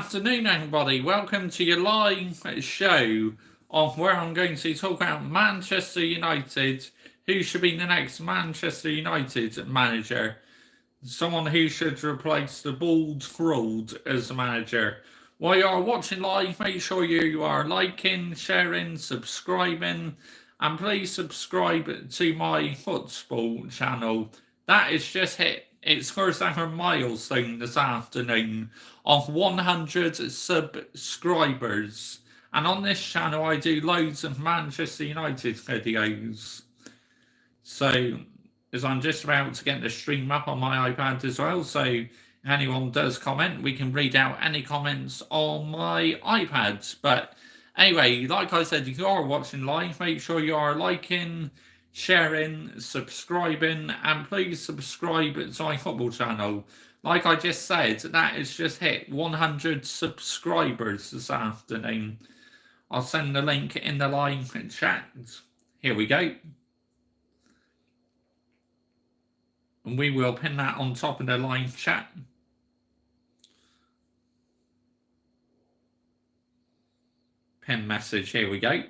afternoon, everybody. Welcome to your live show of where I'm going to talk about Manchester United, who should be the next Manchester United manager, someone who should replace the bald fraud as manager. While you are watching live, make sure you are liking, sharing, subscribing, and please subscribe to my football channel. That is just hit its first ever milestone this afternoon of 100 subscribers. And on this channel, I do loads of Manchester United videos. So, as I'm just about to get the stream up on my iPad as well, so if anyone does comment, we can read out any comments on my iPad. But anyway, like I said, if you are watching live, make sure you are liking, sharing, subscribing, and please subscribe to my football channel. Like I just said, that has just hit 100 subscribers this afternoon. I'll send the link in the live chat. Here we go. And we will pin that on top of the live chat. Pin message, here we go.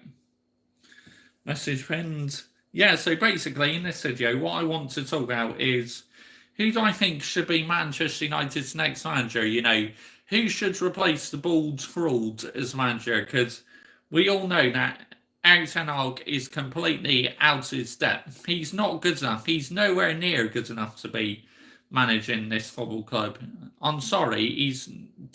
Message pinned. Yeah, so basically in this video, what I want to talk about is who do I think should be Manchester United's next manager? You know, who should replace the bald fraud as manager? Because we all know that Erik ten Hag is completely out of his depth. He's not good enough. He's nowhere near good enough to be managing this football club. I'm sorry, he's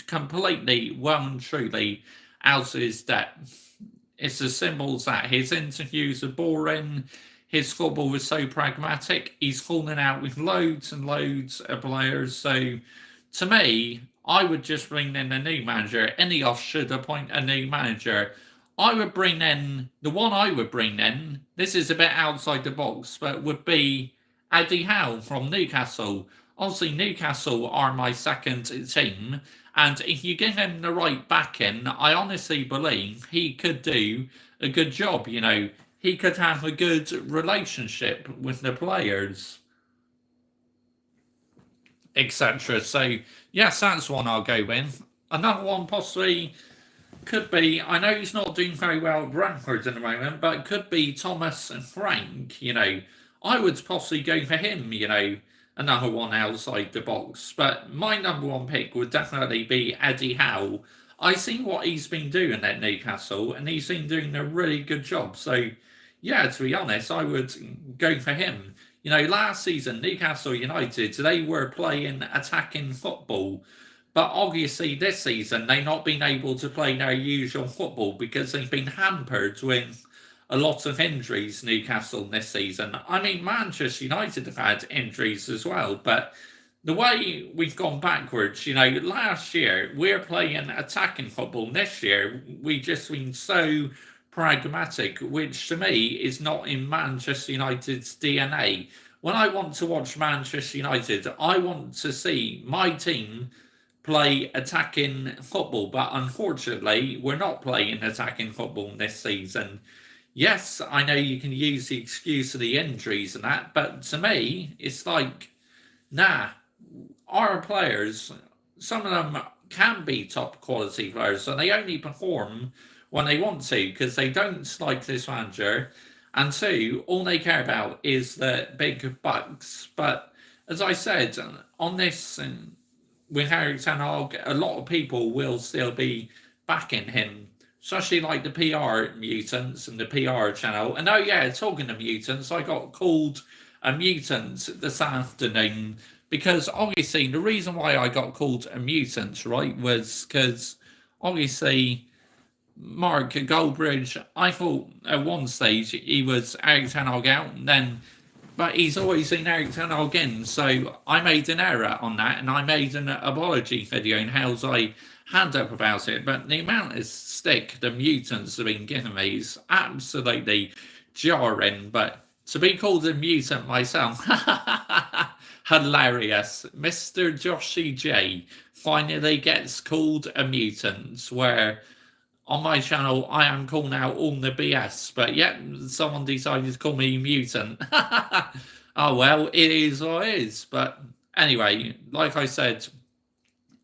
completely, well and truly out of his depth. It's as simple as that. His interviews are boring. His football was so pragmatic. He's falling out with loads and loads of players. So, to me, I would just bring in a new manager. Ineos should appoint a new manager. I would bring in, the one I would bring in, this is a bit outside the box, but would be Eddie Howe from Newcastle. Obviously, Newcastle are my second team, and if you give him the right backing, I honestly believe he could do a good job. You know, he could have a good relationship with the players, etc. So, yes, that's one I'll go with. Another one possibly could be, I know he's not doing very well at Brentford at the moment, but it could be Thomas Frank. You know, I would possibly go for him, you know, another one outside the box. But my number one pick would definitely be Eddie Howe. I've seen what he's been doing at Newcastle, and he's been doing a really good job. So, yeah, to be honest, I would go for him. You know, last season, Newcastle United, they were playing attacking football. But obviously this season, they've not been able to play their usual football because they've been hampered with a lot of injuries, Newcastle, this season. I mean, Manchester United have had injuries as well, but the way we've gone backwards, you know, last year we're playing attacking football. This year we've just been so pragmatic, which to me is not in Manchester United's DNA. When I want to watch Manchester United, I want to see my team play attacking football, but unfortunately we're not playing attacking football this season. Yes, I know you can use the excuse of the injuries and that, but to me it's like, nah, our players, some of them can be top quality players and they only perform when they want to because they don't like this manager, and two, all they care about is the big bucks. But as I said, on this with Erik ten Hag, a lot of people will still be backing him, especially like the PR mutants and the PR channel. And oh yeah, talking to mutants, I got called a mutant this afternoon because obviously the reason why I got called a mutant, right, was because obviously Mark Goldbridge, I thought at one stage he was Erik ten Hag out, and then but he's always been Erik ten Hag in, so I made an error on that, and I made an apology video in Hell's I hand up about it. But the amount of stick the mutants have been giving me is absolutely jarring. But to be called a mutant myself, hilarious. Mr. Joshy J finally gets called a mutant, where on my channel, I am calling out all the BS, but yet someone decided to call me mutant. Oh, well, it is what it is. But anyway, like I said,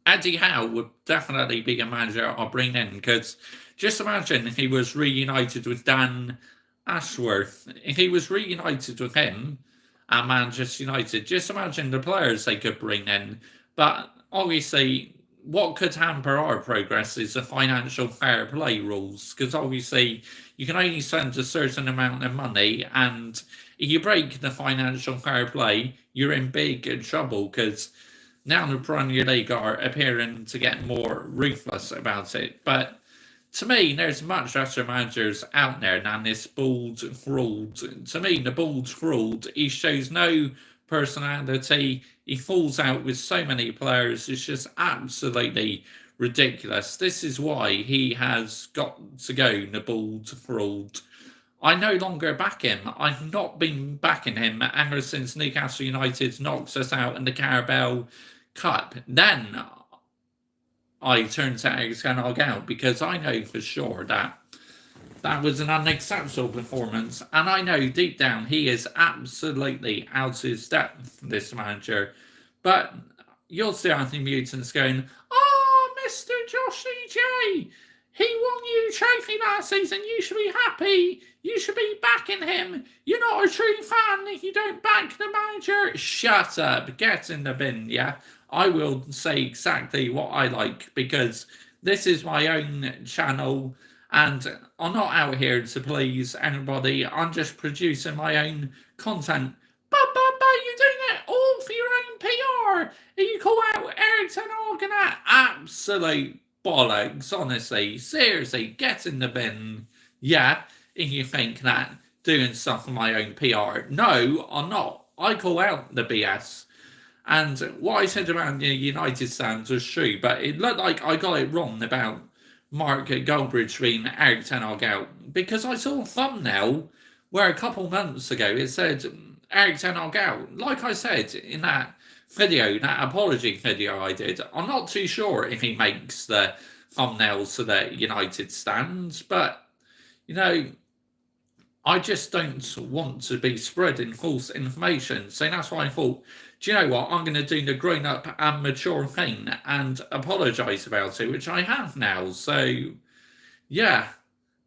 Eddie Howe would definitely be a manager I'll bring in, because just imagine if he was reunited with Dan Ashworth. If he was reunited with him at Manchester United, just imagine the players they could bring in. But obviously, what could hamper our progress is the financial fair play rules, because obviously you can only spend a certain amount of money, and if you break the financial fair play, you're in big trouble, because now the Premier League are appearing to get more ruthless about it. But to me, there's much better managers out there than this bald fraud. To me, the bald fraud, he shows no personality. He falls out with so many players. It's just absolutely ridiculous. This is why he has got to go, the bald fraud. I no longer back him. I've not been backing him ever since Newcastle United knocked us out in the Carabao Cup. Then I turned to Eric Ten Hag out, because I know for sure that that was an unacceptable performance, and I know deep down he is absolutely out of his depth, this manager. But you'll see Anthony Mutants going, "Oh, Mr. Joshy J, he won you a trophy last season. You should be happy. You should be backing him. You're not a true fan if you don't back the manager." Shut up. Get in the bin, yeah? I will say exactly what I like, because this is my own channel, and I'm not out here to please anybody. I'm just producing my own content. But you're doing it all for your own PR. You call out Eric Ten Hag and that absolute bollocks, honestly. Seriously, get in the bin. Yeah, if you think that doing stuff for my own PR. No, I'm not. I call out the BS. And what I said around the United stands was true, but it looked like I got it wrong about Mark Goldbridge being Eric Ten Hag out, because I saw a thumbnail where a couple months ago it said Eric Ten Hag out. Like I said in that video, that apology video I did, I'm not too sure if he makes the thumbnails to the United stands, but you know, I just don't want to be spreading false information. So that's why I thought, do you know what? I'm going to do the grown up and mature thing and apologise about it, which I have now. So, yeah,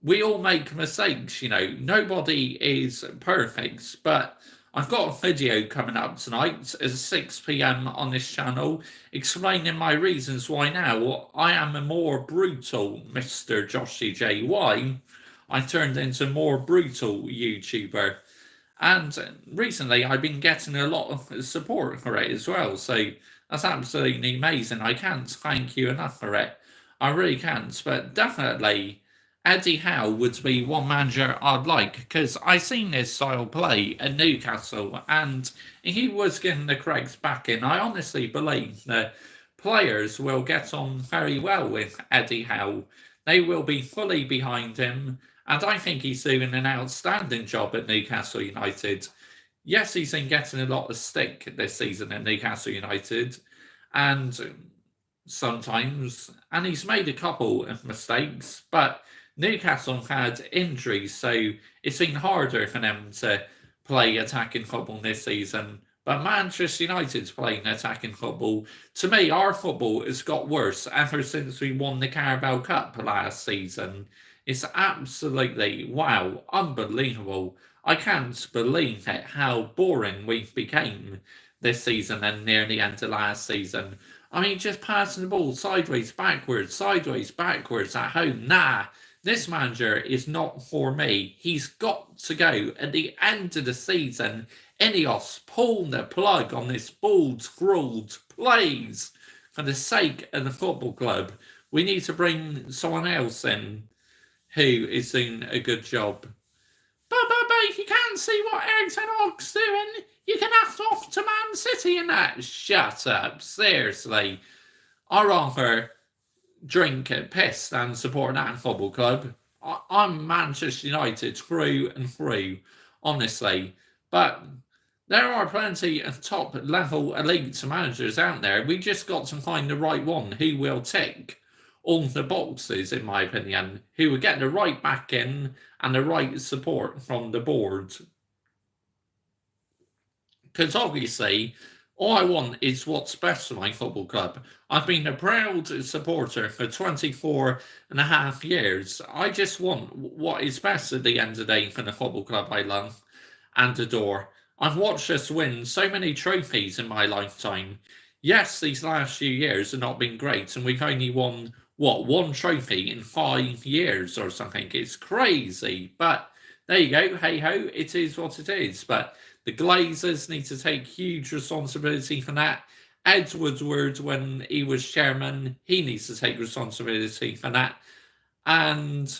we all make mistakes, you know. Nobody is perfect, but I've got a video coming up tonight at 6 p.m. on this channel explaining my reasons why now I am a more brutal Mr. Joshy J. Why I turned into a more brutal YouTuber. And recently I've been getting a lot of support for it as well. So that's absolutely amazing. I can't thank you enough for it. I really can't. But definitely Eddie Howe would be one manager I'd like, because I seen his style play at Newcastle, and he was getting the correct backing. I honestly believe the players will get on very well with Eddie Howe. They will be fully behind him, and I think he's doing an outstanding job at Newcastle United. Yes, he's been getting a lot of stick this season at Newcastle United, and sometimes, and he's made a couple of mistakes, but Newcastle had injuries, so it's been harder for them to play attacking football this season. But Manchester United's playing attacking football. To me, our football has got worse ever since we won the Carabao Cup last season. It's absolutely, wow, unbelievable. I can't believe it, how boring we've become this season and near the end of last season. I mean, just passing the ball sideways, backwards at home. Nah, this manager is not for me. He's got to go. At the end of the season, Ineos, pull the plug on this bald, scrawled, please. For the sake of the football club, we need to bring someone else in who is doing a good job. But if you can't see what Eric Ten Hag's doing, you can ask off to Man City and that. Shut up, seriously. I'd rather drink piss than support that football club. I'm Manchester United through and through, honestly. But there are plenty of top level elite managers out there. We just got to find the right one who will tick all the boxes, in my opinion, who will get the right backing and the right support from the board. Because obviously, All I want is what's best for my football club. I've been a proud supporter for 24 and a half years. I just want what is best at the end of the day for the football club I love and adore. I've watched us win so many trophies in my lifetime. Yes, these last few years have not been great, and we've only won, what, one trophy in 5 years or something. It's crazy. But there you go. Hey ho, it is what it is. But the Glazers need to take huge responsibility for that. Ed Woodward, when he was chairman, he needs to take responsibility for that. And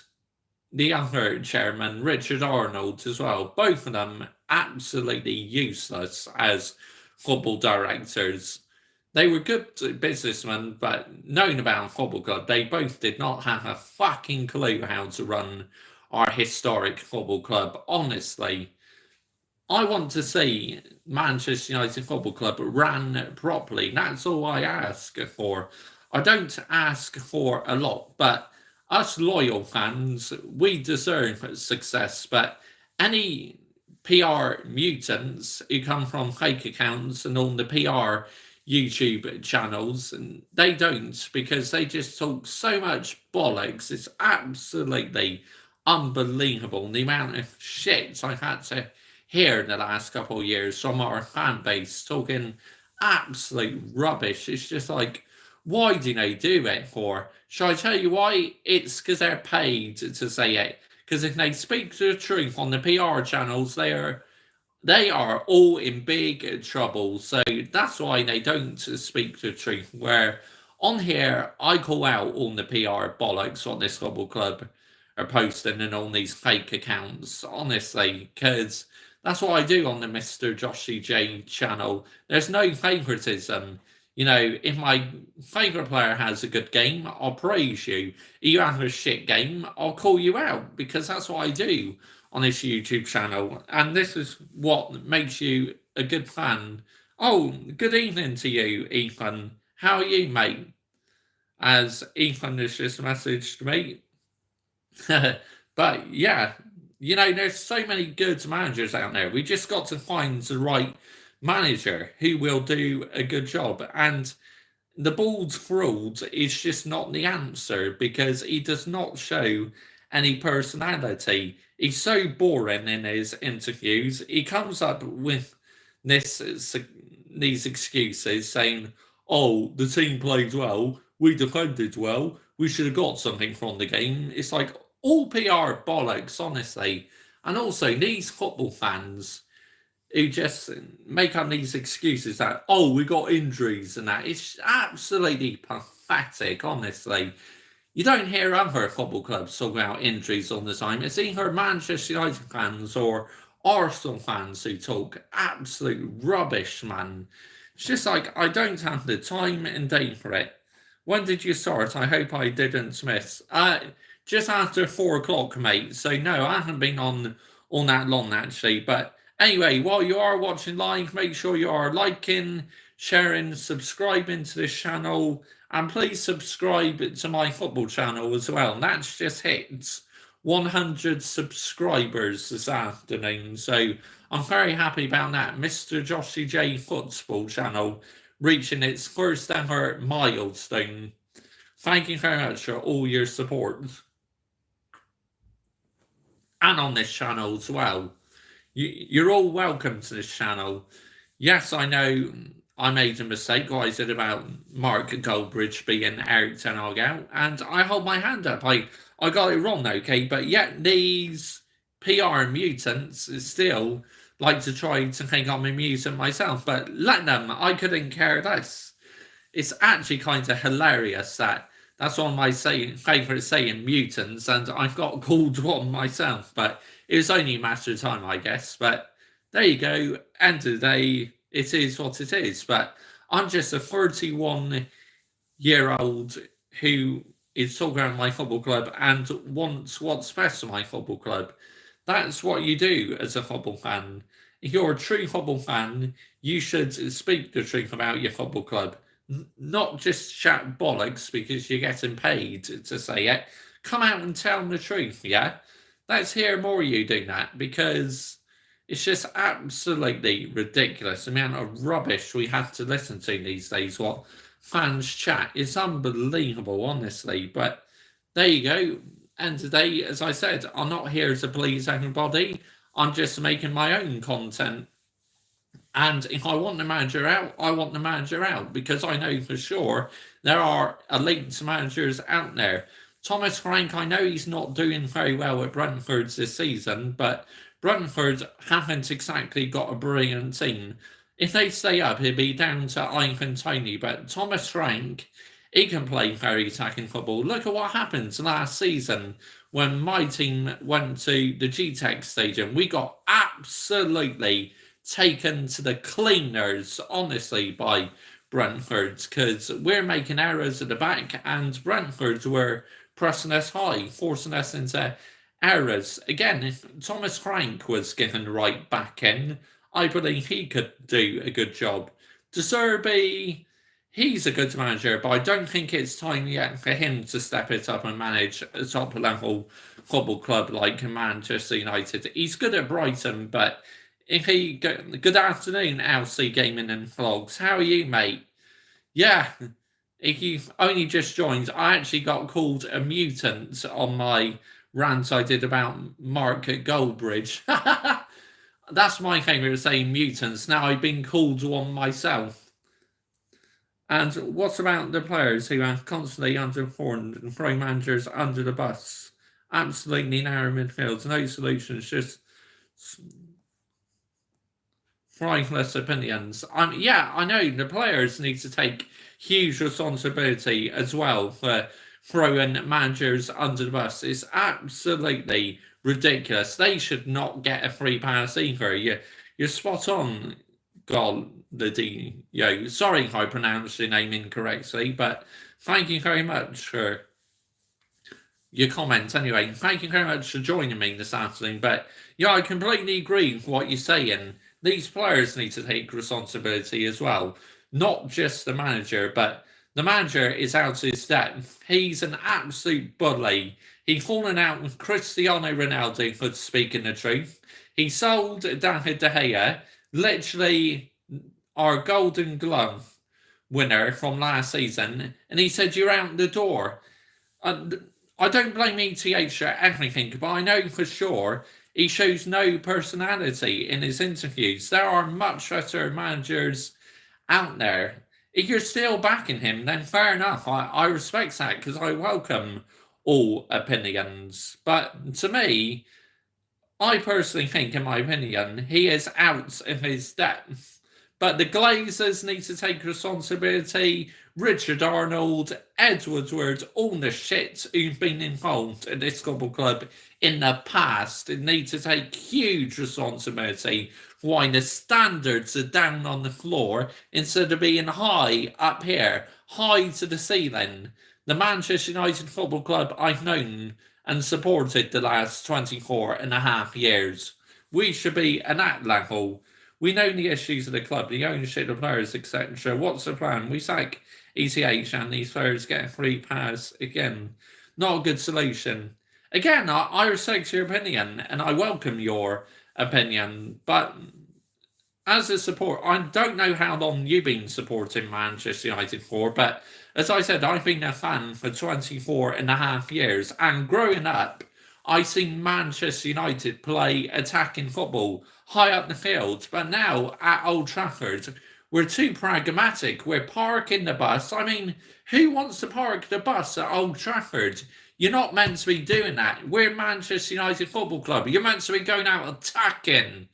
the other chairman, Richard Arnold, as well. Both of them absolutely useless as football directors. They were good businessmen, but knowing about football club, they both did not have a fucking clue how to run our historic football club. Honestly, I want to see Manchester United Football Club ran properly. That's all I ask for. I don't ask for a lot, but us loyal fans, we deserve success. But any PR mutants who come from fake accounts and on the PR YouTube channels, and they don't, because they just talk so much bollocks. It's absolutely unbelievable the amount of shit I've had to hear in the last couple of years from our fan base talking absolute rubbish. It's just like, why do they do it for? Shall I tell you why? It's because they're paid to say it. Because if they speak the truth on the PR channels, they are all in big trouble. So that's why they don't speak the truth. Where on here, I call out all the PR bollocks on this football club are posting and on these fake accounts, honestly, because that's what I do on the Mr. Joshy J channel. There's no favoritism. You know, if my favourite player has a good game, I'll praise you. If you have a shit game, I'll call you out, because that's what I do on this YouTube channel. And this is what makes you a good fan. Oh, good evening to you, Ethan. How are you, mate? As Ethan has just messaged me. But yeah, you know, there's so many good managers out there. We just got to find the right manager who will do a good job. And the bald fraud is just not the answer, because he does not show any personality. He's so boring in his interviews. He comes up with these excuses saying, "Oh, the team played well. We defended well. We should have got something from the game." It's like all PR bollocks, honestly. And also, these football fans who just make up these excuses that, oh, we got injuries and that. It's absolutely pathetic, honestly. You don't hear other football clubs talk about injuries all the time. It's either Manchester United fans or Arsenal fans who talk absolute rubbish, man. It's just like, I don't have the time and day for it. When did you start? I hope I didn't miss. Just after 4 o'clock, mate. So no, I haven't been on all that long, actually. But anyway, while you are watching live, make sure you are liking, sharing, subscribing to this channel, and please subscribe to my football channel as well. That's just hit 100 subscribers this afternoon, so I'm very happy about that. Mr. Joshy J Football channel reaching its first ever milestone. Thank you very much for all your support. And on this channel as well. You're all welcome to this channel. Yes, I know I made a mistake, what I said about Mark Goldbridge being Eric Ten Hag out, and I hold my hand up. I got it wrong, okay, but yet these PR mutants still like to try to think I'm a mutant myself, but let them, I couldn't care less. It's actually kind of hilarious that that's one of my favourite saying, mutants, and I've got called one myself, but it was only a matter of time, I guess. But there you go. End of the day, it is what it is. But I'm just a 31-year-old who is talking about my football club and wants what's best for my football club. That's what you do as a football fan. If you're a true football fan, you should speak the truth about your football club. Not just chat bollocks because you're getting paid to say it. Come out and tell them the truth, yeah? Let's hear more of you doing that, because It's just absolutely ridiculous. The amount of rubbish we have to listen to these days, what fans chat. It's unbelievable, honestly. But there you go. And today, as I said, I'm not here to please everybody. I'm just making my own content. And if I want the manager out, I want the manager out because I know for sure there are elite managers out there. Thomas Frank, I know he's not doing very well at Brentford this season, but Brentford haven't exactly got a brilliant team. If they stay up, it'd be down to Ivan Toney, but Thomas Frank, he can play very attacking football. Look at what happened last season when my team went to the GTEC Stadium. We got absolutely taken to the cleaners, honestly, by Brentford, because we're making errors at the back and Brentford were pressing us high, forcing us into errors. Again, if Thomas Frank was given the right back in, I believe he could do a good job. De Zerbi, he's a good manager, but I don't think it's time yet for him to step it up and manage a top level football club like Manchester United. He's good at Brighton, but if he good afternoon, LC Gaming and Vlogs. How are you, mate? Yeah, if you've only just joined, I actually got called a mutant on my rant I did about Mark Goldbridge. That's my favourite saying, mutants. Now I've been called one myself. And what about the players who have constantly underperformed and throw managers under the bus? Absolutely narrow midfield, no solutions, just priceless opinions. Yeah, I know the players need to take huge responsibility as well for throwing managers under the bus. It's absolutely ridiculous. They should not get a free pass either. You're spot on, God, sorry if I pronounced your name incorrectly, but thank you very much for your comment anyway. Thank you very much for joining me this afternoon. But yeah, I completely agree with what you're saying. These players need to take responsibility as well. Not just the manager, but the manager is out of his depth. He's an absolute bully. He's fallen out with Cristiano Ronaldo, for speaking the truth. He sold David De Gea, literally our Golden Glove winner from last season, and he said, "You're out the door." I don't blame ETH for everything, but I know for sure he shows no personality in his interviews. There are much better managers out there. If you're still backing him, then fair enough. I respect that because I welcome all opinions. But to me, I personally think, in my opinion, he is out of his depth. But the Glazers need to take responsibility. Richard Arnold, Ed Woodward, all the shit who've been involved in this football club in the past need to take huge responsibility for why the standards are down on the floor instead of being high up here, high to the ceiling. The Manchester United Football Club I've known and supported the last 24 and a half years. We should be at that level. We know the issues of the club, the ownership of players, etc. What's the plan? We sack ETH and these players get a free pass again. Not a good solution. Again, I respect your opinion and I welcome your opinion, but as a support, I don't know how long you've been supporting Manchester United for, but as I said, I've been a fan for 24 and a half years, and growing up, I've seen Manchester United play attacking football high up the field, but now at Old Trafford, we're too pragmatic. We're parking the bus. I mean, who wants to park the bus at Old Trafford? You're not meant to be doing that. We're Manchester United Football Club. You're meant to be going out attacking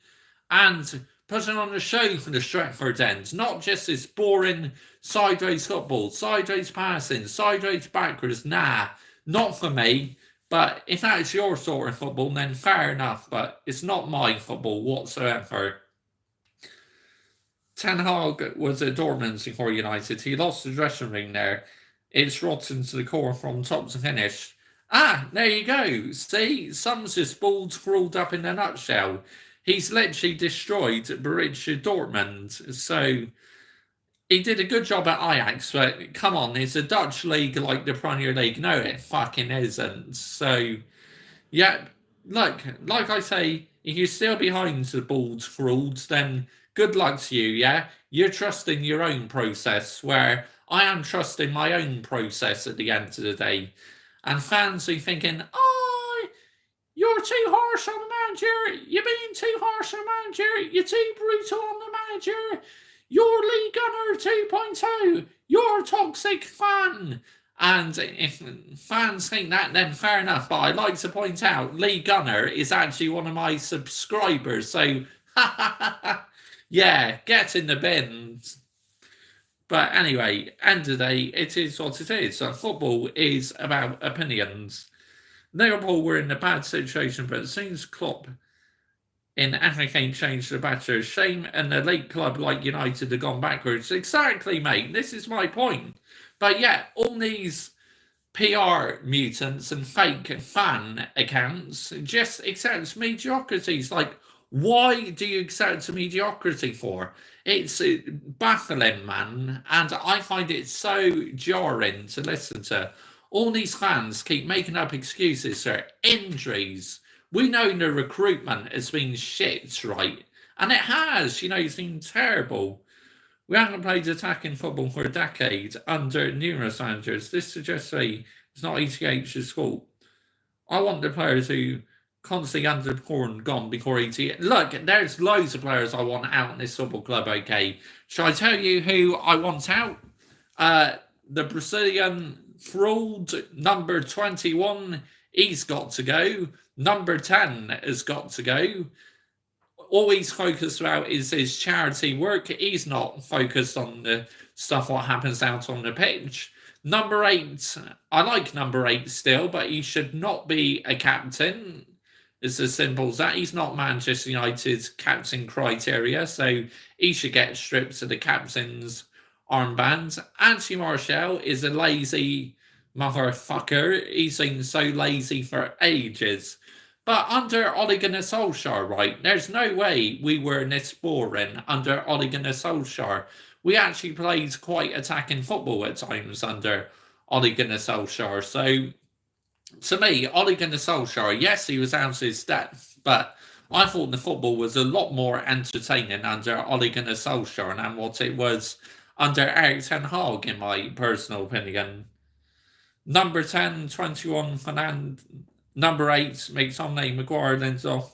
and putting on a show for the Stretford end, not just this boring sideways football, sideways passing, sideways backwards. Nah, not for me. But if that's your sort of football, then fair enough. But it's not my football whatsoever. Ten Hag was at Dortmund before United. He lost the dressing room there. It's rotten to the core from top to finish. There you go. See, sums just balls crawled up in a nutshell. He's literally destroyed Borussia Dortmund. So he did a good job at Ajax, but come on, is the Dutch league like the Premier League? No, it fucking isn't. So, yeah, look, like I say, If you're still behind the ball's fraud, then good luck to you, yeah? You're trusting your own process, where I am trusting my own process at the end of the day. And fans are thinking, oh, you're too harsh on the manager. You're being too harsh on the manager. You're too brutal on the manager. You're Lee Gunner 2.0. You're a toxic fan. And if fans think that, then fair enough. But I'd like to point out, Lee Gunner is actually one of my subscribers. So, yeah, get in the bins. But anyway, end of the day, it is what it is. So football is about opinions. Liverpool were in a bad situation, but it seems Klopp in FA changed the better. Shame an elite club like United have gone backwards. Exactly, mate. This is my point. But yeah, all these PR mutants and fake fan accounts just accept mediocrities. Like, why do you accept mediocrity for? It's baffling, man. And I find it so jarring to listen to. All these fans keep making up excuses for injuries. We know the recruitment has been shit, right? And it has, it's been terrible. We haven't played attacking football for a decade under numerous managers. This suggests it's not ETH's fault. I want the players who constantly underperformed gone before ETH. Look, there's loads of players I want out in this football club, okay? Shall I tell you who I want out? The Brazilian fraud, number 21, he's got to go. Number 10 has got to go. All he's focused about is his charity work. He's not focused on the stuff what happens out on the pitch. Number 8, I like number 8 still, but he should not be a captain. It's as simple as that. He's not Manchester United's captain criteria, so he should get stripped of the captain's armband. Anthony Martial is a lazy motherfucker. He's been so lazy for ages. But under Ole Gunnar Solskjaer, right, there's no way we were this boring under Ole Gunnar Solskjaer. We actually played quite attacking football at times under Ole Gunnar Solskjaer. So, to me, Ole Gunnar Solskjaer, yes, he was out of his depth, but I thought the football was a lot more entertaining under Ole Gunnar Solskjaer than what it was under Erik ten Hag, in my personal opinion. Number 10, 21, Fernand. Number 8, McTominay, Maguire, Lindelof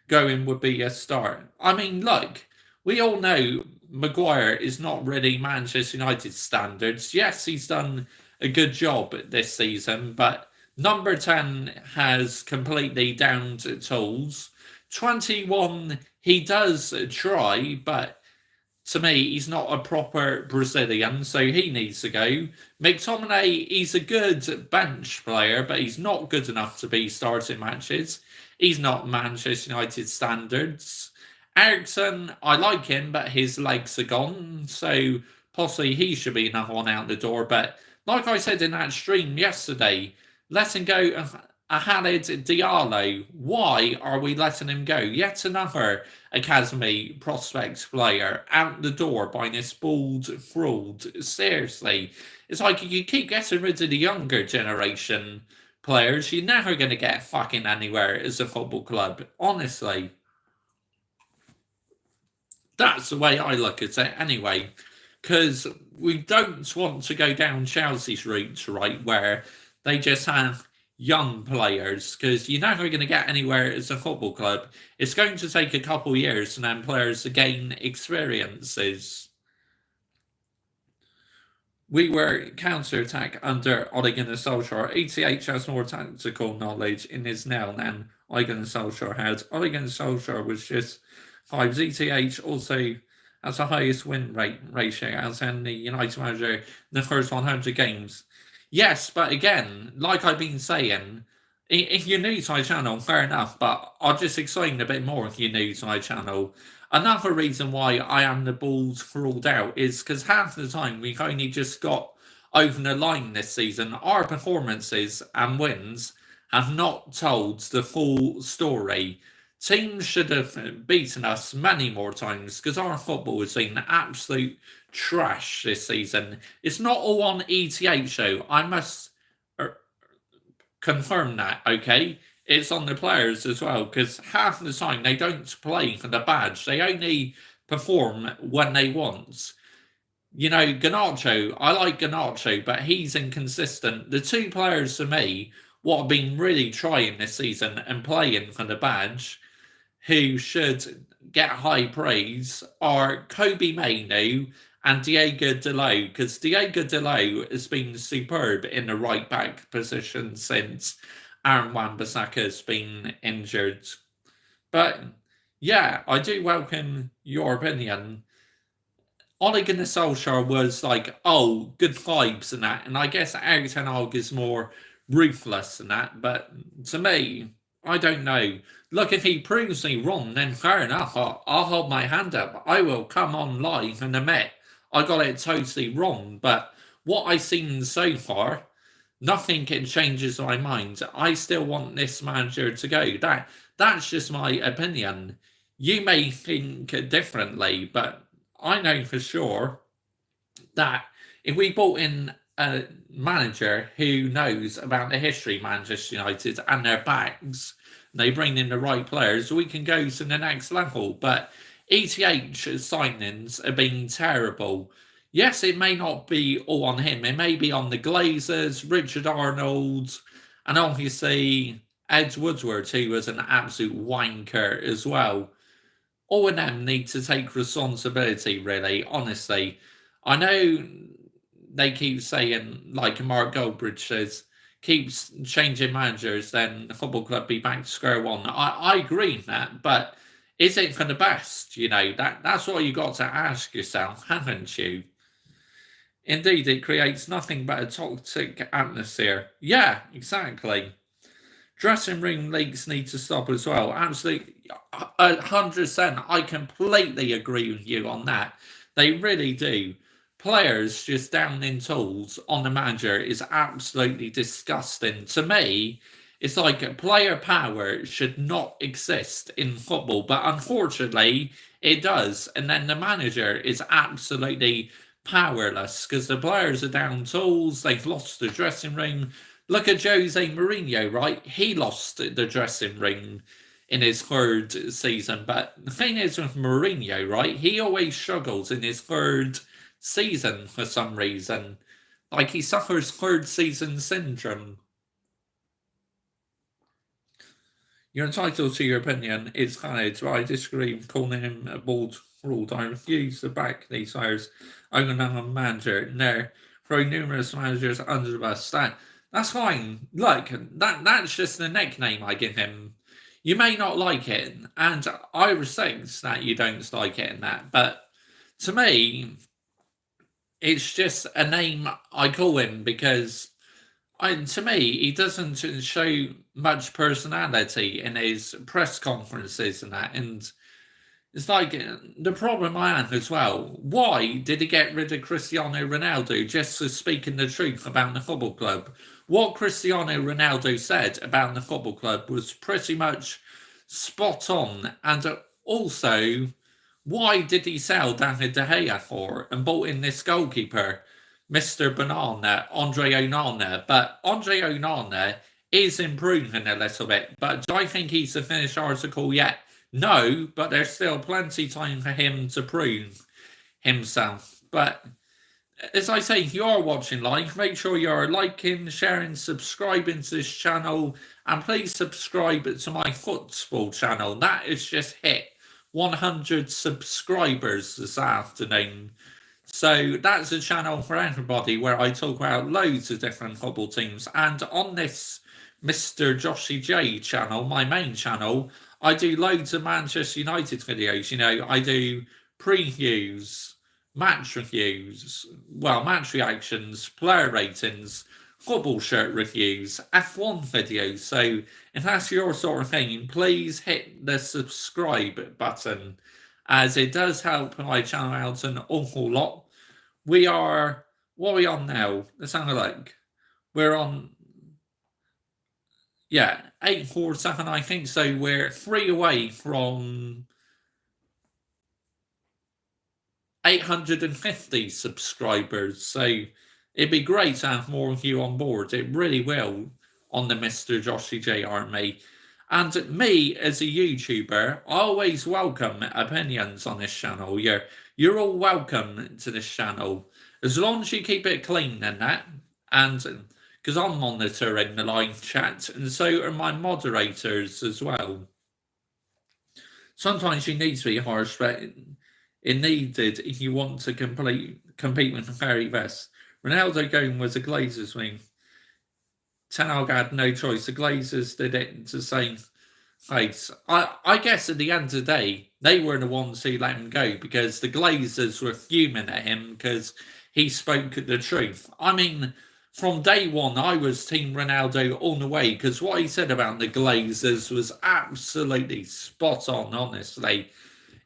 going would be a start. I mean, look, we all know Maguire is not really Manchester United standards. Yes, he's done a good job this season, but number 10 has completely down to tools. 21, he does try, but to me, he's not a proper Brazilian, so he needs to go. McTominay, he's a good bench player, but he's not good enough to be starting matches. He's not Manchester United standards. Eriksen, I like him, but his legs are gone, so possibly he should be another one out the door. But like I said in that stream yesterday, letting go of Khalid Diallo. Why are we letting him go? Yet another academy prospect player out the door by this bald fraud. Seriously, it's like you keep getting rid of the younger generation players, you're never going to get fucking anywhere as a football club. Honestly, that's the way I look at it anyway. Because we don't want to go down Chelsea's route, right, where they just have young players, because you're never going to get anywhere as a football club. It's going to take a couple of years and then players to gain experiences. We were counter-attack under Ole Gunnar Solskjaer. ETH has more tactical knowledge in his now than Ole Gunnar Solskjaer had. Ole Gunnar Solskjaer was just 5. ETH also has the highest win rate ratio as any United manager in the first 100 games. Yes, but again, like I've been saying, if you're new to my channel, fair enough, but I'll just explain a bit more if you're new to my channel. Another reason why I am the balls crawled out is because half the time we've only just got over the line this season. Our performances and wins have not told the full story. Teams should have beaten us many more times because our football has been absolute trash this season. It's not all on ETH show. I must confirm that, okay? it's on the players as well, because half the time they don't play for the badge. They only perform when they want. Garnacho, I like Garnacho, but he's inconsistent. The two players for me, what have been really trying this season and playing for the badge, who should get high praise, are Kobbie Mainoo and Diogo Dalot, because Diogo Dalot has been superb in the right back position since Aaron Wan-Bissaka has been injured. But yeah, I do welcome your opinion. Ole Gunnar Solskjaer was like, oh, good vibes and that, and I guess Erik ten Hag is more ruthless than that. But to me, I don't know. Look, if he proves me wrong, then fair enough. I'll hold my hand up. I will come on live and admit I got it totally wrong. But what I've seen so far, nothing can changes my mind. I still want this manager to go. That's just my opinion. You may think differently, but I know for sure that if we brought in a manager who knows about the history of Manchester United and their backs, and they bring in the right players, we can go to the next level. But ETH signings have been terrible. Yes, it may not be all on him. It may be on the Glazers, Richard Arnold, and obviously Ed Woodward, who was an absolute wanker as well. All of them need to take responsibility, really, honestly. I know they keep saying, like Mark Goldbridge says, keeps changing managers, then the football club be back to square one. I agree with that, but is it for the best? That's what you got to ask yourself, haven't you? Indeed, it creates nothing but a toxic atmosphere. Yeah, exactly. Dressing room leaks need to stop as well. Absolutely, 100%. I completely agree with you on that. They really do. Players just downing tools on the manager is absolutely disgusting. To me, it's like player power should not exist in football, but unfortunately, it does. And then the manager is absolutely powerless because the players are down tools. They've lost the dressing room. Look at Jose Mourinho, right? He lost the dressing room in his third season. But the thing is with Mourinho, right? He always struggles in his third season for some reason. Like he suffers third season syndrome. You're entitled to your opinion. It's valid, but I disagree with calling him a bald fraud. I refuse to back these hires. I'm a manager. No, throw numerous managers under the bus. That's fine. Look, that's just the nickname I give him. You may not like it, and I respect that you don't like it and that, but to me, it's just a name I call him because to me, he doesn't show much personality in his press conferences and that, and it's like the problem I have as well. Why did he get rid of Cristiano Ronaldo just for speaking the truth about the football club? What Cristiano Ronaldo said about the football club was pretty much spot on. And also, why did he sell David De Gea for and bought in this goalkeeper, Mr. Banana, Andre Onana? But Andre Onana is improving a little bit. But do I think he's the finished article yet? No, but there's still plenty time for him to prove himself. But as I say, if you are watching live, make sure you're liking, sharing, subscribing to this channel, and please subscribe to my football channel. That has just hit 100 subscribers this afternoon. So that's a channel for everybody where I talk about loads of different football teams. And on this Mr. Joshy J channel, my main channel, I do loads of Manchester United videos. I do previews, match reviews, match reactions, player ratings, football shirt reviews, F1 videos. So if that's your sort of thing, please hit the subscribe button, as it does help my channel out an awful lot. What are we on now? Let's have a look. We're on 847, I think. So we're 3 away from 850 subscribers. So it'd be great to have more of you on board. It really will, on the Mr. Joshy J Army. And me as a YouTuber, I always welcome opinions on this channel. You're all welcome to this channel as long as you keep it clean and that. And because I'm monitoring the live chat, and so are my moderators as well. Sometimes you need to be harsh, but it needed if you want to compete with the very best. Ronaldo going was a Glazers wing. Ten Hag had no choice. The Glazers did it to save face. I guess at the end of the day, they were the ones who let him go because the Glazers were fuming at him because he spoke the truth. I mean, from day one, I was Team Ronaldo all the way because what he said about the Glazers was absolutely spot on, honestly.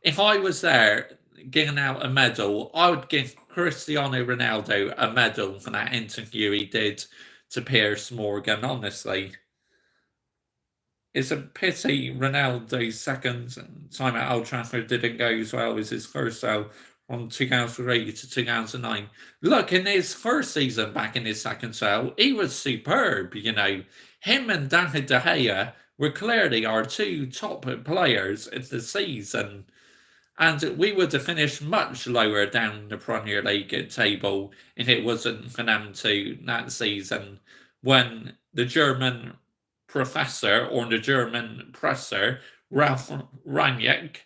If I was there giving out a medal, I would give Cristiano Ronaldo a medal for that interview he did to Piers Morgan, honestly. It's a pity Ronaldo's second time at Old Trafford didn't go as well as his first spell from 2003 to 2009. Look, in his first season back in his second spell, he was superb, you know. Him and David De Gea were clearly our two top players in the season. And we would have finished much lower down the Premier League table if it wasn't for them two that season when the German professor or the German presser, Ralf Rangnick,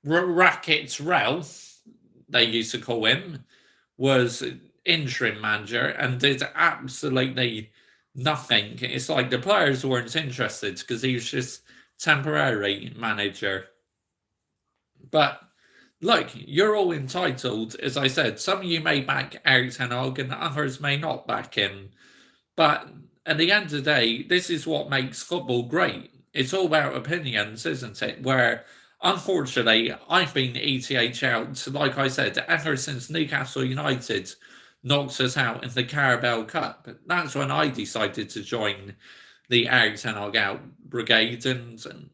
Rackets Ralph, they used to call him, was interim manager and did absolutely nothing. It's like the players weren't interested because he was just temporary manager. But look, you're all entitled. As I said, some of you may back Erik ten Hag and others may not back him. But at the end of the day, this is what makes football great. It's all about opinions, isn't it? Where, unfortunately, I've been ETH out, like I said, ever since Newcastle United knocked us out in the Carabao Cup. That's when I decided to join the Erik ten Hag out brigade, and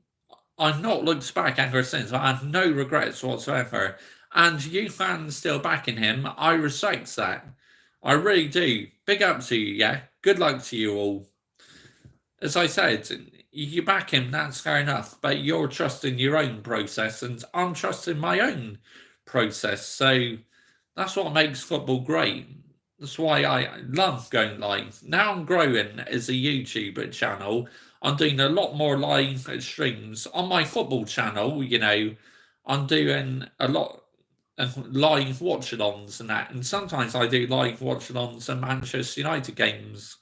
I've not looked back ever since. I have no regrets whatsoever. And you fans still backing him, I respect that. I really do. Big up to you, yeah? Good luck to you all. As I said, you back him, that's fair enough, but you're trusting your own process, and I'm trusting my own process. So that's what makes football great. That's why I love going live. Now I'm growing as a YouTube channel. I'm doing a lot more live streams on my football channel. You know, I'm doing a lot of live watch-alongs and that. And sometimes I do live watch-alongs and Manchester United games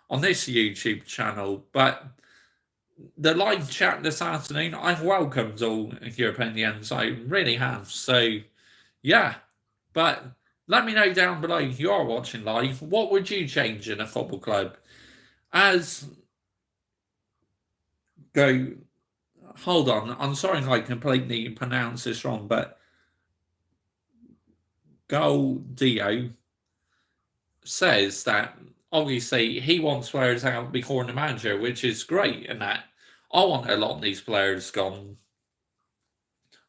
on this YouTube channel. But the live chat this afternoon, I've welcomed all your opinions. I really have. So, yeah. But let me know down below if you are watching live. What would you change in a football club? Hold on. I'm sorry if I completely pronounce this wrong, but Goldio says that obviously he wants players out before the manager, which is great, and that I want a lot of these players gone.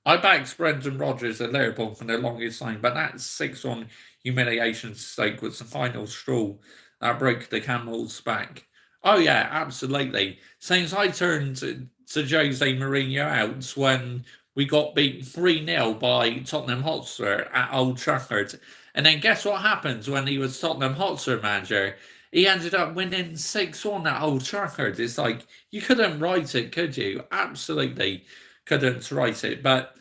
I backed Brendan Rodgers at Liverpool for the longest time, but that 6-1 humiliation stake was the final straw that broke the camel's back. Oh yeah, absolutely. Since I turned to Jose Mourinho out when we got beat 3-0 by Tottenham Hotspur at Old Trafford. And then guess what happens when he was Tottenham Hotspur manager? He ended up winning 6-1 at Old Trafford. It's like, you couldn't write it, could you? Absolutely couldn't write it. But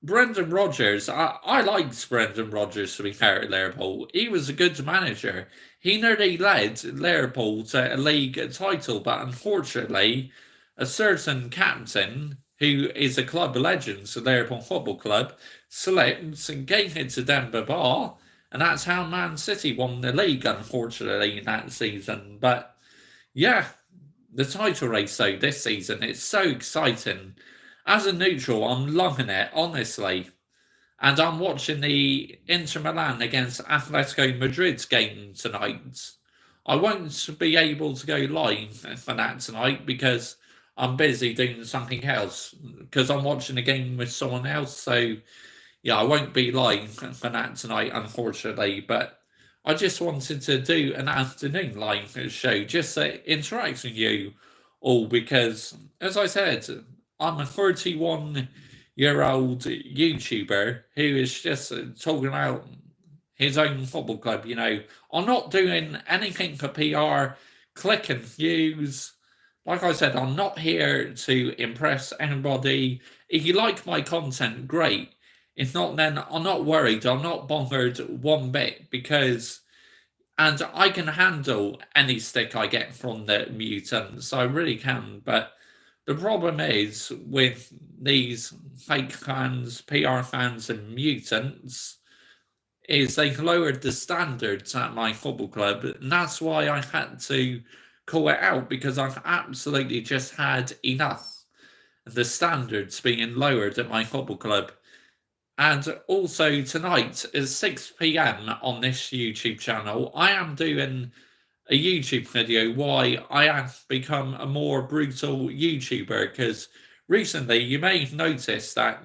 Brendan Rodgers, I liked Brendan Rodgers, to be fair, at Liverpool. He was a good manager. He nearly led Liverpool to a league title, but unfortunately, a certain captain, who is a club legend to Liverpool Football Club, slipped and gave it to Demba Ba, and that's how Man City won the league, unfortunately, that season. But yeah, the title race, though, this season, it's so exciting. As a neutral, I'm loving it, honestly. And I'm watching the Inter Milan against Atletico Madrid's game tonight. I won't be able to go live for that tonight because I'm busy doing something else, because I'm watching a game with someone else. So, yeah, I won't be live for that tonight, unfortunately. But I just wanted to do an afternoon live show just to interact with you all because, as I said, I'm a 31-year-old YouTuber who is just talking about his own football club. I'm not doing anything for PR, click and views. Like I said, I'm not here to impress anybody. If you like my content, great. If not, then I'm not worried. I'm not bothered one bit because, and I can handle any stick I get from the mutants. I really can. But the problem is with these fake fans, PR fans, and mutants is they lowered the standards at my football club, and that's why I had to call it out because I've absolutely just had enough of the standards being lowered at my football club. And also tonight at 6 p.m. on this YouTube channel, I am doing a YouTube video why I have become a more brutal YouTuber because recently you may have noticed that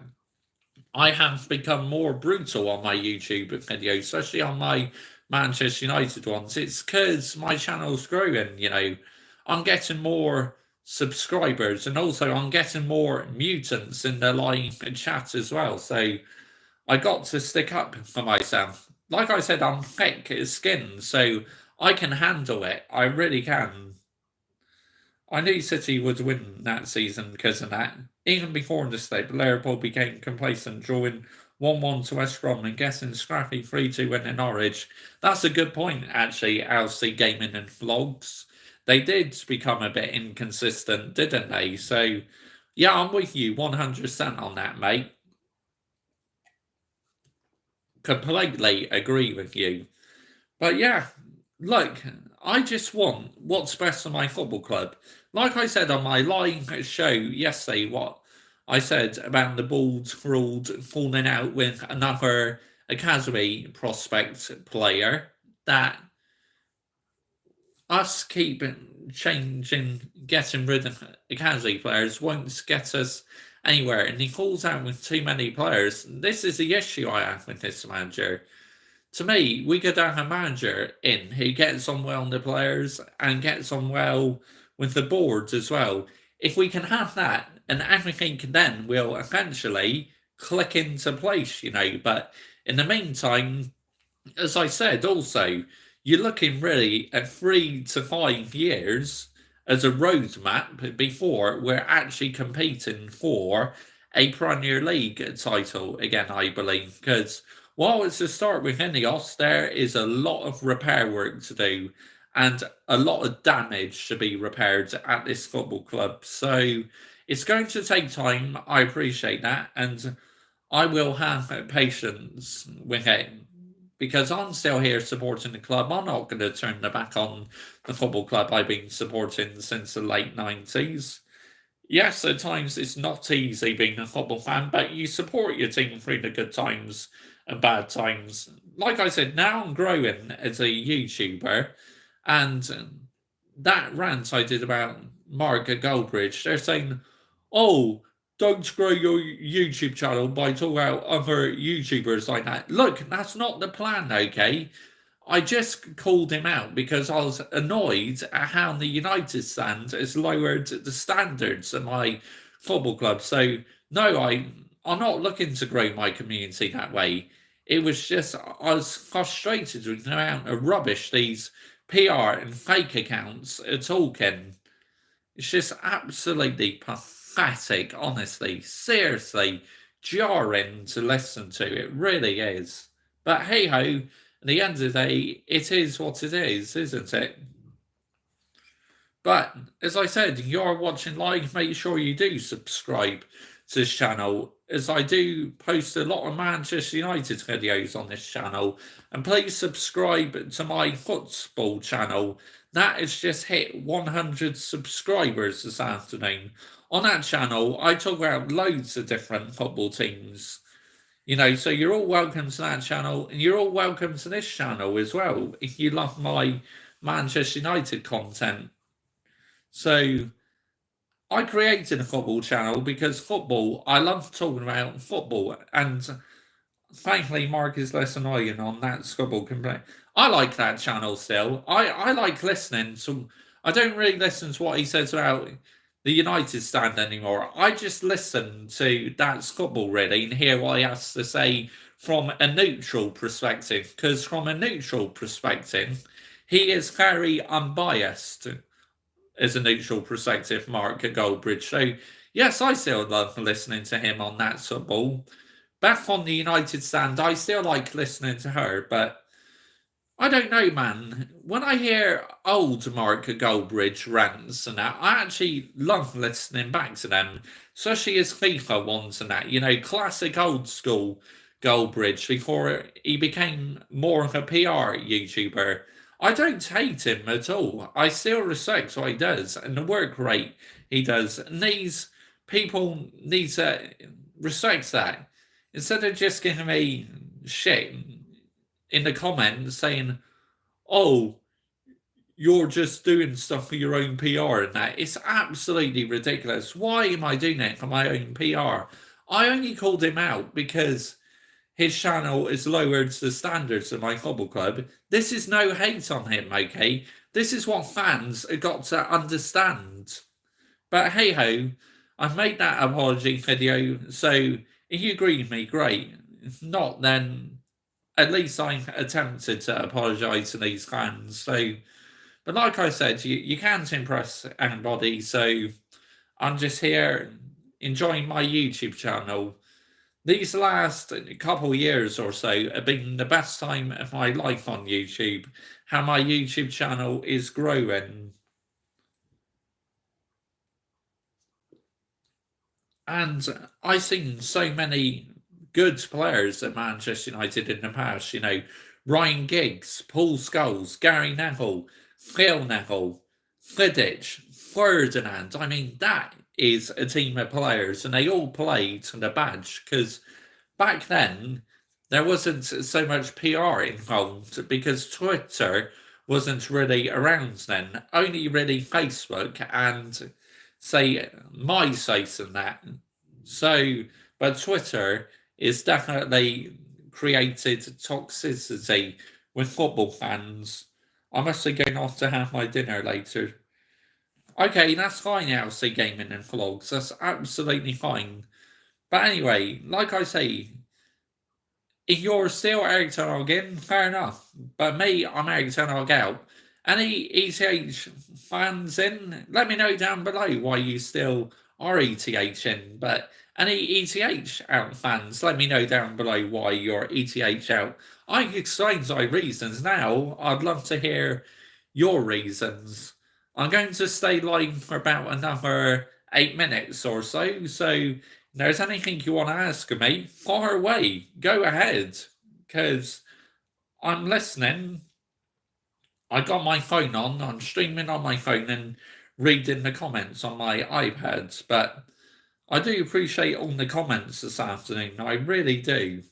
I have become more brutal on my YouTube videos, especially on my Manchester United ones. It's because my channel's growing. I'm getting more subscribers and also I'm getting more mutants in the live chat as well. So I got to stick up for myself. Like I said, I'm thick skinned, so I can handle it. I really can. I knew City would win that season because of that. Even before the state, Liverpool became complacent, drawing 1-1 to West Brom and getting scrappy 3-2 win in Norwich. That's a good point, actually, LC Gaming and Vlogs. They did become a bit inconsistent, didn't they? So, yeah, I'm with you 100% on that, mate. Completely agree with you. But yeah, look, I just want what's best for my football club. Like I said on my live show yesterday, what I said about the Bulls falling out with another academy prospect player, that us keep changing, getting rid of academy players won't get us anywhere. And he falls out with too many players. This is the issue I have with this manager. To me, we could have a manager in who gets on well with the players and gets on well with the boards as well. If we can have that, and everything then will eventually click into place. But in the meantime, as I said, also, you're looking really at 3 to 5 years as a roadmap before we're actually competing for a Premier League title again, I believe, because while it's a start with Ineos, there is a lot of repair work to do and a lot of damage to be repaired at this football club. So it's going to take time. I appreciate that. And I will have patience with it because I'm still here supporting the club. I'm not going to turn the back on the football club I've been supporting since the late 90s. Yes, at times it's not easy being a football fan, but you support your team through the good times and bad times. Like I said, now I'm growing as a YouTuber, and that rant I did about Mark Goldbridge, they're saying, oh, don't grow your YouTube channel by talking about other YouTubers like that. Look, that's not the plan, okay? I just called him out because I was annoyed at how the United stand has lowered the standards of my football club. So no, I'm not looking to grow my community that way. It was just I was frustrated with the amount of rubbish these PR and fake accounts are talking. It's just absolutely pathetic, honestly. Seriously, jarring to listen to. It really is. But hey ho, at the end of the day, it is what it is, isn't it? But as I said, you're watching live, make sure you do subscribe to this channel, as I do post a lot of Manchester United videos on this channel. And please subscribe to my football channel. That has just hit 100 subscribers this afternoon. On that channel, I talk about loads of different football teams. So you're all welcome to that channel, and you're all welcome to this channel as well if you love my Manchester United content. So I created a football channel because football, I love talking about football, and thankfully Mark is less annoying on that football complaint. I like that channel still. I like listening to I don't really listen to what he says about the United stand anymore. I just listen to That's Football really and hear what he has to say from a neutral perspective. Because from a neutral perspective, he is very unbiased as a neutral perspective, Mark Goldbridge. So yes, I still love listening to him on That's Football. Back on the United stand, I still like listening to her, but I don't know, man. When I hear old Mark Goldbridge rants and that, I actually love listening back to them, especially his FIFA ones and that. You know, classic old school Goldbridge before he became more of a PR YouTuber. I don't hate him at all. I still respect what he does and the work rate he does. And these people need to respect that instead of just giving me shit in the comments saying, "Oh, you're just doing stuff for your own PR," and that. It's absolutely ridiculous. Why am I doing it for my own PR? I only called him out because his channel is lowered the standards of my football club. This is no hate on him, okay? This is what fans have got to understand. But hey ho, I've made that apology video, so if you agree with me, great. If not, then at least I attempted to apologise to these fans. So, but like I said, you can't impress anybody. So I'm just here enjoying my YouTube channel. These last couple years or so have been the best time of my life on YouTube. How my YouTube channel is growing. And I've seen so many good players at Manchester United in the past. You know, Ryan Giggs, Paul Scholes, Gary Neville, Phil Neville, Vidic, Ferdinand. I mean, that is a team of players, and they all played to the badge because back then there wasn't so much PR involved because Twitter wasn't really around then. Only really Facebook and say MySpace and that. So, but Twitter is definitely created toxicity with football fans. I must be going off to have my dinner later. Okay, that's fine, LC Gaming and Vlogs. That's absolutely fine. But anyway, like I say, if you're still Eric Ten Hag in, fair enough. But me, I'm Eric Ten Hag out. Any ETH fans in, let me know down below why you still are ETH in. But any ETH out fans, let me know down below why you're ETH out. I explained my reasons now. I'd love to hear your reasons. I'm going to stay live for about another 8 minutes or so. So if there's anything you want to ask me, fire away. Go ahead. Because I'm listening. I got my phone on. I'm streaming on my phone and reading the comments on my iPad. But I do appreciate all the comments this afternoon. I really do.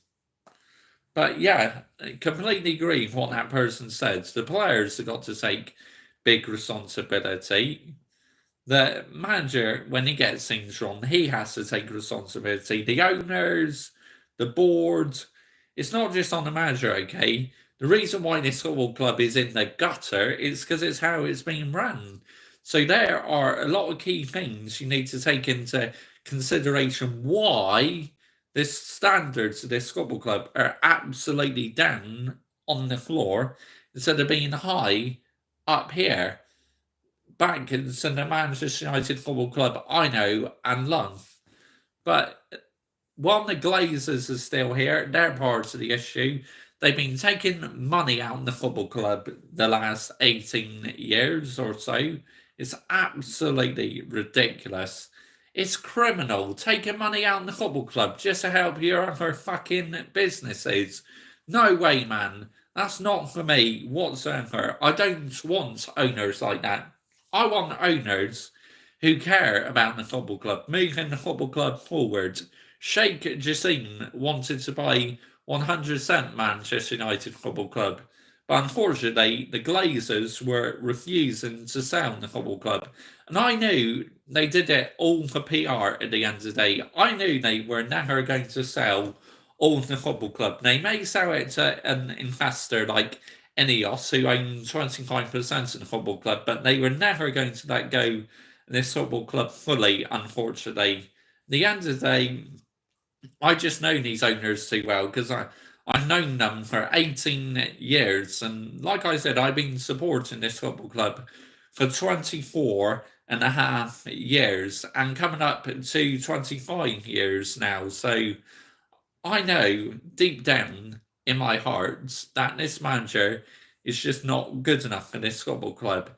But yeah, I completely agree with what that person said. The players have got to take big responsibility. The manager, when he gets things wrong, he has to take responsibility. The owners, the board, it's not just on the manager, okay? The reason why this football club is in the gutter is because it's how it's being run. So there are a lot of key things you need to take into consideration why this standards of this football club are absolutely down on the floor instead of being high up here. Back in the Manchester United Football Club I know and love. But while the Glazers are still here, they're part of the issue. They've been taking money out of the football club the last 18 years or so. It's absolutely ridiculous. It's criminal taking money out of the football club just to help your other fucking businesses. No way, man. That's not for me whatsoever. I don't want owners like that. I want owners who care about the football club, moving the football club forward. Sheikh Jassim wanted to buy 100% Manchester United Football Club, but unfortunately the Glazers were refusing to sell the football club. And I knew they did it all for PR at the end of the day. I knew they were never going to sell all the football club. They may sell it to an investor like Ineos, who own 25% of the football club, but they were never going to let go this football club fully, unfortunately. At the end of the day, I just know these owners too well because I've known them for 18 years. And like I said, I've been supporting this football club for 24 and a half years and coming up to 25 years now. So I know deep down in my heart that this manager is just not good enough for this football club.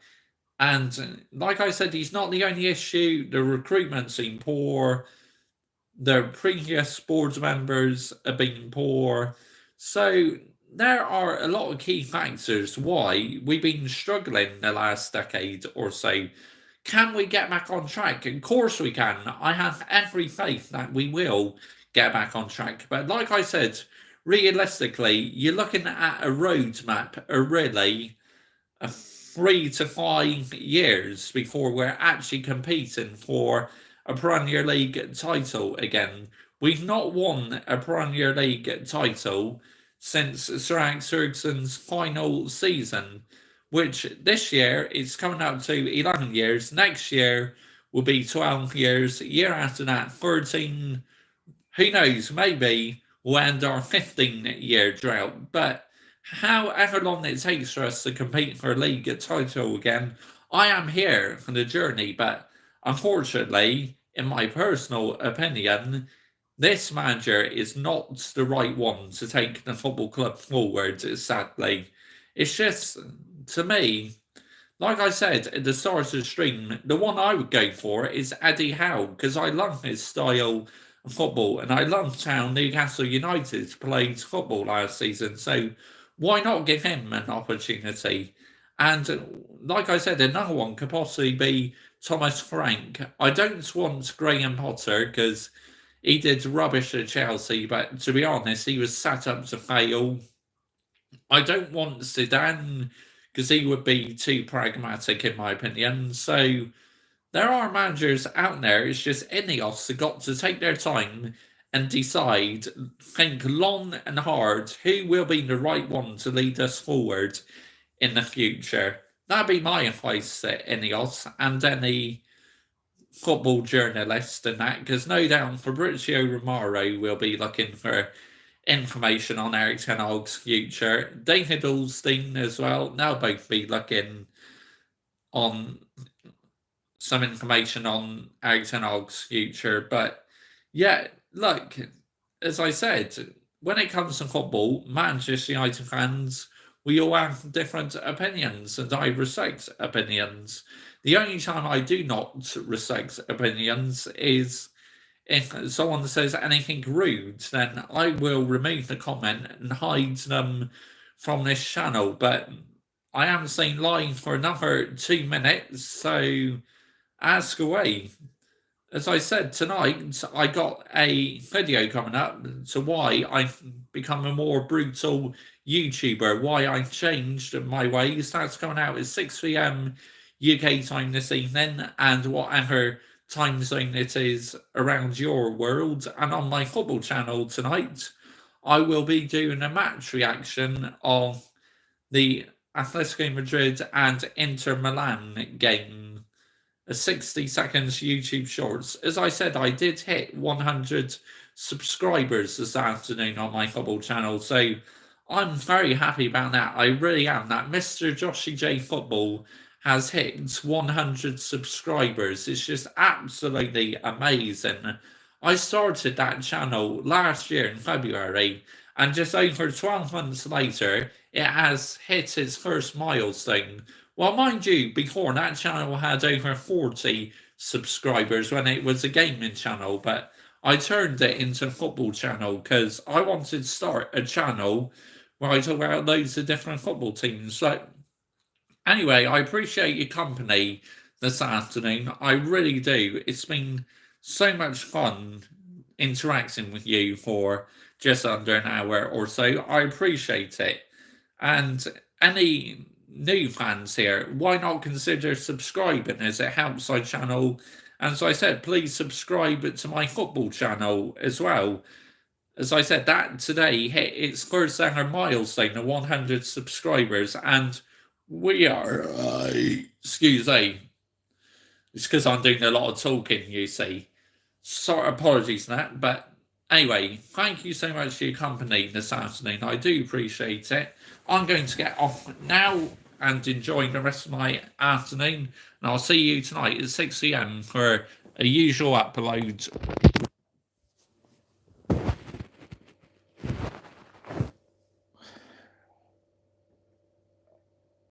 And like I said, he's not the only issue. The recruitment seemed poor. The previous board members have been poor. So there are a lot of key factors why we've been struggling the last decade or so. Can we get back on track? Of course we can. I have every faith that we will get back on track. But like I said, realistically, you're looking at a roadmap, really a 3 to 5 years before we're actually competing for a Premier League title again. We've not won a Premier League title since Sir Alex Ferguson's final season, which this year is coming up to 11 years. Next year will be 12 years. Year after that, 13. Who knows? Maybe we'll end our 15-year drought. But however long it takes for us to compete for a league title again, I am here for the journey. But unfortunately, in my personal opinion, this manager is not the right one to take the football club forward, sadly. It's just, to me, like I said at the start of the stream, the one I would go for is Eddie Howe, because I love his style of football, and I loved how Newcastle United played football last season, so why not give him an opportunity? And like I said, another one could possibly be Thomas Frank. I don't want Graham Potter because he did rubbish at Chelsea, but to be honest, he was set up to fail. I don't want Zidane because he would be too pragmatic, in my opinion. So there are managers out there. It's just Ineos have got to take their time and decide, think long and hard, who will be the right one to lead us forward in the future. That'd be my advice to Ineos and any football journalist and that, because no doubt Fabrizio Romano will be looking for information on Erik ten Hag's future. David Ornstein as well. They'll both be looking on some information on Erik ten Hag's future. But yeah, look, as I said, when it comes to football, Manchester United fans, we all have different opinions, and I respect opinions. The only time I do not respect opinions is if someone says anything rude, then I will remove the comment and hide them from this channel. But I am staying live for another 2 minutes, so ask away. As I said, tonight I got a video coming up to why I've become a more brutal YouTuber, why I've changed my ways. That's coming out at 6 p.m. UK time this evening, and whatever time zone it is around your world. And on my football channel tonight, I will be doing a match reaction of the Atletico Madrid and Inter Milan game. A 60 seconds YouTube shorts. As I said, I did hit 100 subscribers this afternoon on my football channel, so I'm very happy about that. I really am. That Mr. Joshy J Football has hit 100 subscribers. It's just absolutely amazing. I started that channel last year in February, and just over 12 months later, it has hit its first milestone. Well, mind you, before that channel had over 40 subscribers when it was a gaming channel, but I turned it into a football channel because I wanted to start a channel where I talk about loads of different football teams. So anyway, I appreciate your company this afternoon. I really do. It's been so much fun interacting with you for just under an hour or so. I appreciate it. And any new fans here, why not consider subscribing as it helps my channel? And as I said, please subscribe to my football channel as well. as I said, that today hit its first ever milestone of 100 subscribers, and we are, excuse me, it's because I'm doing a lot of talking, you see. Sorry, apologies for that, but anyway, thank you so much for your company this afternoon. I do appreciate it. I'm going to get off now and enjoy the rest of my afternoon, and I'll see you tonight at 6 p.m. for a usual upload